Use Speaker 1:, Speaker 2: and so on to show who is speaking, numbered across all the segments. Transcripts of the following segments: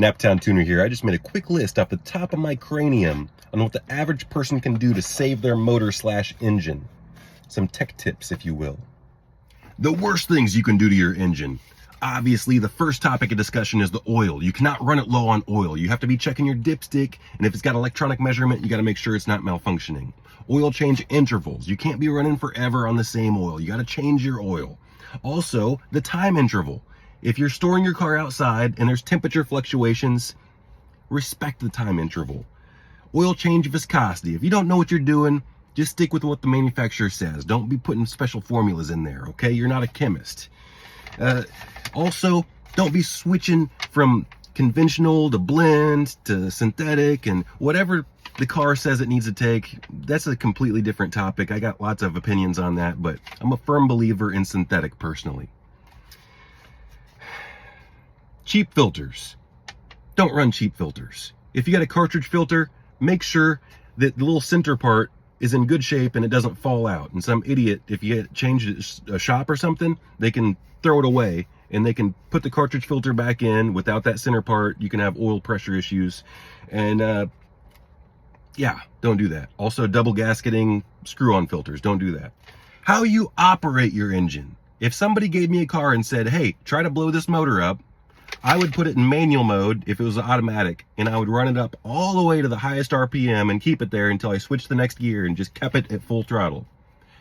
Speaker 1: Naptowntuner here. I just made a quick list off the top of my cranium on what the average person can do to save their motor slash engine. Some tech tips, if you will. The worst things you can do to your engine. Obviously, the first topic of discussion is the oil. You cannot run it low on oil. You have to be checking your dipstick, and if it's got electronic measurement, you got to make sure it's not malfunctioning. Oil change intervals. You can't be running forever on the same oil. You got to change your oil. Also, the time interval. If you're storing your car outside and there's temperature fluctuations, respect the time interval. Oil change viscosity. If you don't know what you're doing, just stick with what the manufacturer says. Don't be putting special formulas in there, okay? You're not a chemist. Also, don't be switching from conventional to blend to synthetic and whatever the car says it needs to take. That's a completely different topic. I got lots of opinions on that, but I'm a firm believer in synthetic personally. Cheap filters. Don't run cheap filters. If you got a cartridge filter, make sure that the little center part is in good shape and it doesn't fall out. And some idiot, if you get changed at a shop or something, they can throw it away and they can put the cartridge filter back in without that center part. You can have oil pressure issues. And yeah, don't do that. Also, double gasketing screw-on filters. Don't do that. How you operate your engine. If somebody gave me a car and said, hey, try to blow this motor up, I would put it in manual mode if it was automatic, and I would run it up all the way to the highest RPM and keep it there until I switched the next gear and just kept it at full throttle.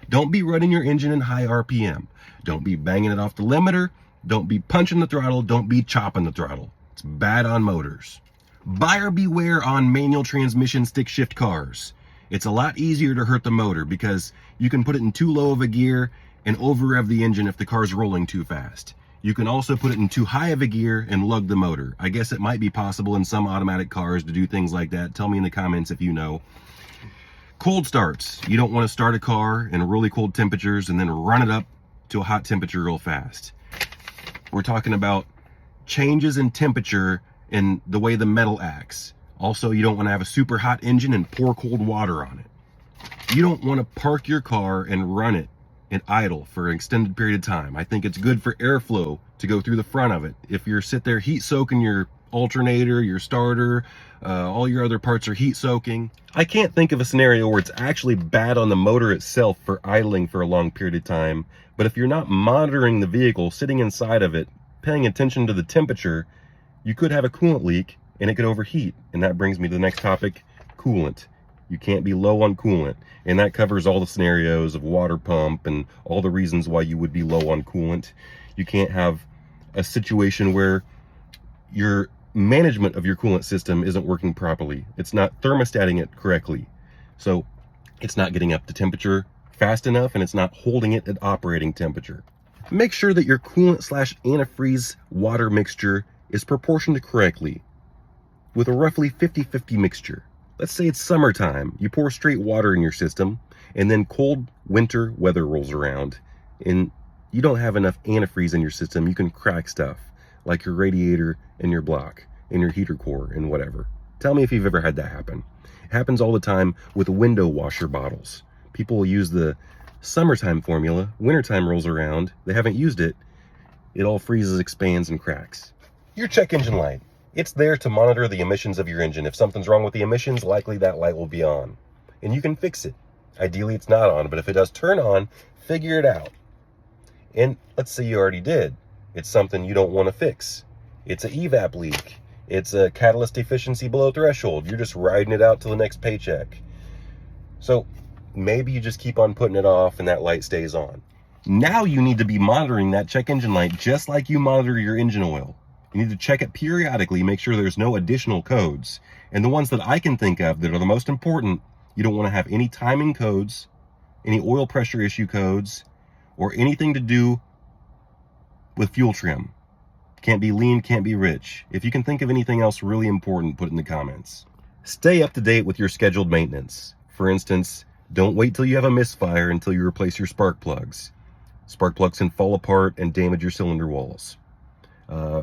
Speaker 1: Don't be running your engine in high RPM. Don't be banging it off the limiter. Don't be punching the throttle. Don't be chopping the throttle. It's bad on motors. Buyer beware on manual transmission stick shift cars. It's a lot easier to hurt the motor because you can put it in too low of a gear and over rev the engine if the car's rolling too fast. You can also put it in too high of a gear and lug the motor. I guess it might be possible in some automatic cars to do things like that. Tell me in the comments if you know. Cold starts. You don't want to start a car in really cold temperatures and then run it up to a hot temperature real fast. We're talking about changes in temperature and the way the metal acts. Also, you don't want to have a super hot engine and pour cold water on it. You don't want to park your car and run it and idle for an extended period of time. I think it's good for airflow to go through the front of it. If you're sit there heat soaking your alternator, your starter, all your other parts are heat soaking. I can't think of a scenario where it's actually bad on the motor itself for idling for a long period of time. But if you're not monitoring the vehicle, sitting inside of it, paying attention to the temperature, you could have a coolant leak and it could overheat. And that brings me to the next topic, coolant. You can't be low on coolant. And that covers all the scenarios of water pump and all the reasons why you would be low on coolant. You can't have a situation where your management of your coolant system isn't working properly. It's not thermostating it correctly. So it's not getting up to temperature fast enough and it's not holding it at operating temperature. Make sure that your coolant slash antifreeze water mixture is proportioned correctly with a roughly 50-50 mixture. Let's say it's summertime, you pour straight water in your system, and then cold winter weather rolls around, and you don't have enough antifreeze in your system. You can crack stuff, like your radiator and your block, and your heater core, and whatever. Tell me if you've ever had that happen. It happens all the time with window washer bottles. People will use the summertime formula, wintertime rolls around, they haven't used it, it all freezes, expands, and cracks. Your check engine light. It's there to monitor the emissions of your engine. If something's wrong with the emissions, likely that light will be on. And you can fix it. Ideally, it's not on, but if it does turn on, figure it out. And let's say you already did. It's something you don't want to fix. It's an evap leak. It's a catalyst efficiency below threshold. You're just riding it out till the next paycheck. So maybe you just keep on putting it off and that light stays on. Now you need to be monitoring that check engine light just like you monitor your engine oil. You need to check it periodically, make sure there's no additional codes. And the ones that I can think of that are the most important, you don't want to have any timing codes, any oil pressure issue codes, or anything to do with fuel trim. Can't be lean, can't be rich. If you can think of anything else really important, put it in the comments. Stay up to date with your scheduled maintenance. For instance, don't wait till you have a misfire until you replace your spark plugs. Spark plugs can fall apart and damage your cylinder walls.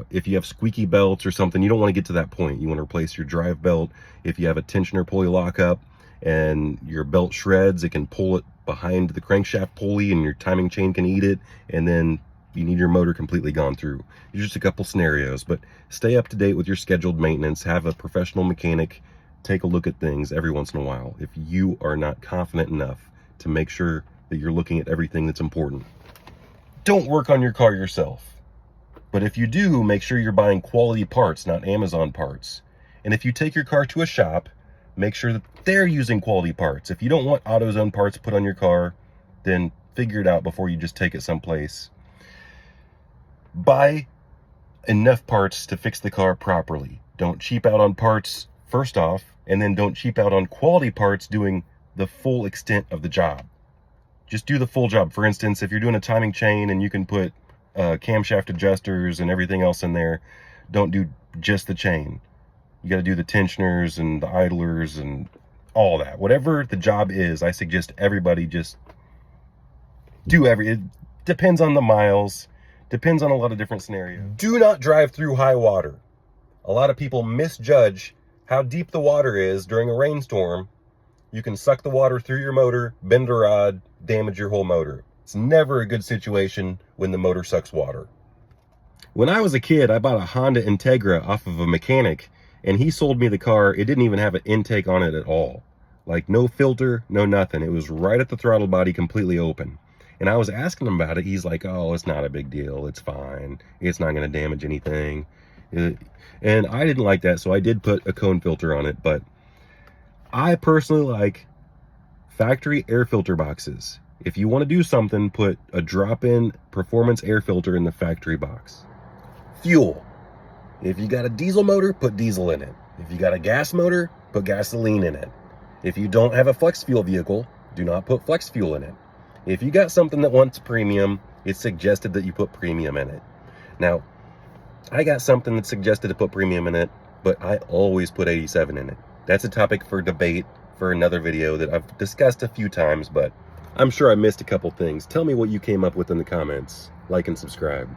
Speaker 1: If you have squeaky belts or something, you don't want to get to that point. You want to replace your drive belt. If you have a tensioner pulley lockup and your belt shreds, it can pull it behind the crankshaft pulley and your timing chain can eat it and then you need your motor completely gone through. There's just a couple scenarios, but stay up to date with your scheduled maintenance. Have a professional mechanic take a look at things every once in a while if you are not confident enough to make sure that you're looking at everything that's important. Don't work on your car yourself. But if you do, make sure you're buying quality parts, not Amazon parts. And if you take your car to a shop, make sure that they're using quality parts. If you don't want AutoZone parts put on your car, then figure it out before you just take it someplace. Buy enough parts to fix the car properly. Don't cheap out on parts first off, and then don't cheap out on quality parts doing the full extent of the job. Just do the full job. For instance, if you're doing a timing chain and you can put camshaft adjusters and everything else in there, don't do just the chain. You got to do the tensioners and the idlers and all that. Whatever the job is, I suggest everybody just do it depends on the miles, depends on a lot of different scenarios. Do not drive through high water. A lot of people misjudge how deep the water is during a rainstorm. You can suck the water through your motor, bend a rod, damage your whole motor. It's never a good situation when the motor sucks water. When I was a kid, I bought a Honda Integra off of a mechanic, and he sold me the car. It didn't even have an intake on it at all. Like no filter, no nothing. It was right at the throttle body, completely open. And I was asking him about it. He's like, oh, it's not a big deal. It's fine. It's not going to damage anything. And I didn't like that, so I did put a cone filter on it. But I personally like factory air filter boxes. If you want to do something, put a drop-in performance air filter in the factory box. Fuel. If you got a diesel motor, put diesel in it. If you got a gas motor, put gasoline in it. If you don't have a flex fuel vehicle, do not put flex fuel in it. If you got something that wants premium, it's suggested that you put premium in it. Now, I got something that's suggested to put premium in it, but I always put 87 in it. That's a topic for debate for another video that I've discussed a few times, but I'm sure I missed a couple things. Tell me what you came up with in the comments. Like and subscribe.